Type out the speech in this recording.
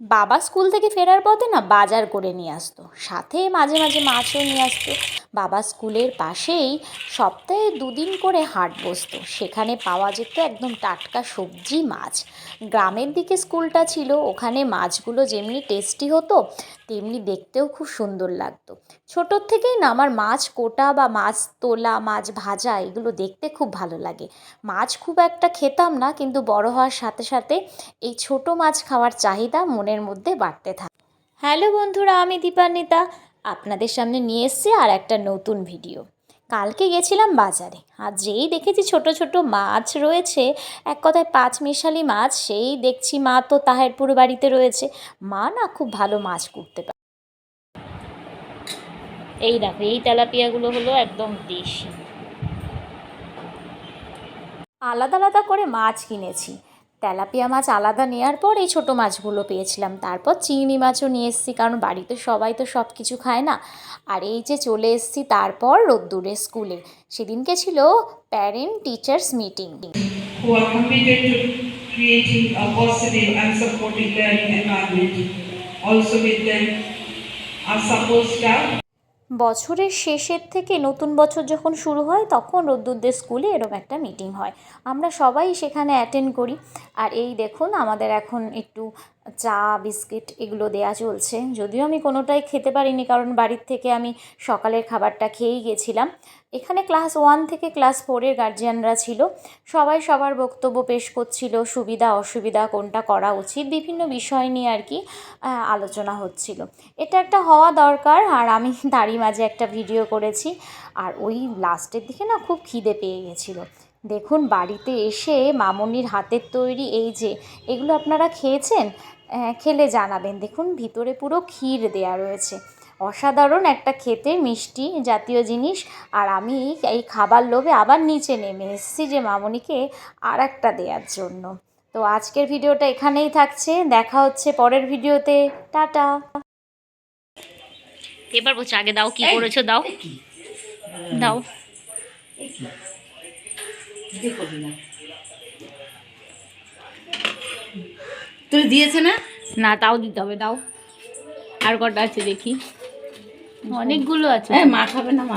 বাবা স্কুল থেকে ফেরার পথে না বাজার করে নিয়ে আসতো, সাথে মাঝে মাঝে মাছও নিয়ে আসতো। বাবা স্কুলের পাশেই সপ্তাহে 2 দিন করে হাট বসতো, সেখানে পাওয়া যেত একদম টাটকা সবজি মাছ। গ্রামের দিকে স্কুলটা ছিল, ওখানে মাছগুলো যেমনি টেস্টি হতো তেমনি দেখতেও খুব সুন্দর লাগতো। ছোটোর থেকেই না আমার মাছ কোটা বা মাছ তোলা, মাছ ভাজা এগুলো দেখতে খুব ভালো লাগে। মাছ খুব একটা খেতাম না, কিন্তু বড় হওয়ার সাথে সাথে এই ছোট মাছ খাওয়ার চাহিদা মনের মধ্যে বাড়তে থাকে। হ্যালো বন্ধুরা, আমি দীপান্বিতা আপনাদের সামনে নিয়ে এসেছি আর একটা নতুন ভিডিও। কালকে গেছিলাম বাজারে, আর যেই দেখেছি ছোট ছোট মাছ রয়েছে, এক কথায় পাঁচমিশালি মাছ, সেই দেখছি মা তো তাহেরপুর বাড়িতে রয়েছে। মা না খুব ভালো মাছ করতে পারে। এই দেখো, এই তেলাপিয়াগুলো হলো একদম দেশি। আলাদা আলাদা করে মাছ কিনেছি, তেলাপিয়া মাছ আলাদা নেওয়ার পর এই ছোটো মাছগুলো পেয়েছিলাম। তারপর চিংড়ি মাছও নিয়ে এসেছি, কারণ বাড়িতে সবাই তো সব কিছু খায় না। আর এই যে চলে এসেছি তারপর রোদ্দুরের স্কুলে। সেদিনকে ছিল parent teachers meeting. Who are committed to creating a positive and supportive learning environment. Also with them are support staff. বছরের শেষের থেকে নতুন বছর যখন শুরু হয় তখন রোদ্দুরদের স্কুলে এরকম একটা মিটিং হয়, আমরা সবাই সেখানে অ্যাটেন্ড করি। আর এই দেখুন, আমাদের এখন একটু চা বিস্কিট এগুলো দেয়া চলছে, যদিও আমি কোনোটাই খেতে পারিনি, কারণ বাড়ির থেকে আমি সকালের খাবারটা খেয়েই গেছিলাম। এখানে ক্লাস 1 থেকে ক্লাস 4-এর গার্জিয়ানরা ছিল, সবাই সবার বক্তব্য পেশ করছিল, সুবিধা অসুবিধা কোনটা করা উচিত বিভিন্ন বিষয় নিয়ে আর কি আলোচনা হচ্ছিল। এটা একটা হওয়া দরকার, আর আমি তারই মাঝে একটা ভিডিও করেছি। আর ওই লাস্টের দিকে না খুব খিদে পেয়ে গেছিলো। দেখুন, বাড়িতে এসে মামনির হাতের তৈরি এই যে এগুলো আপনারা খেয়েছেন, খেলে জানাবেন। দেখুন, ভিতরে পুরো ক্ষীর দেয়া রয়েছে, অসাধারণ একটা খেতে মিষ্টি জাতীয় জিনিস। আর আমি এই খাবার লোভে আবার নিচে নেমে এসেছি যে মামনিকে আর একটা দেওয়ার জন্য। তো আজকের ভিডিওটা এখানেই থাকছে, দেখা হচ্ছে পরের ভিডিওতে। টাটা। এবার বলছো, আগে দাও কি করেছো, দাও দাও। তুই দিয়েছে না? না, তাও দিতে হবে, দাও। আর কটা আছে দেখি, অনেকগুলো আছে। মা খাবে না, মা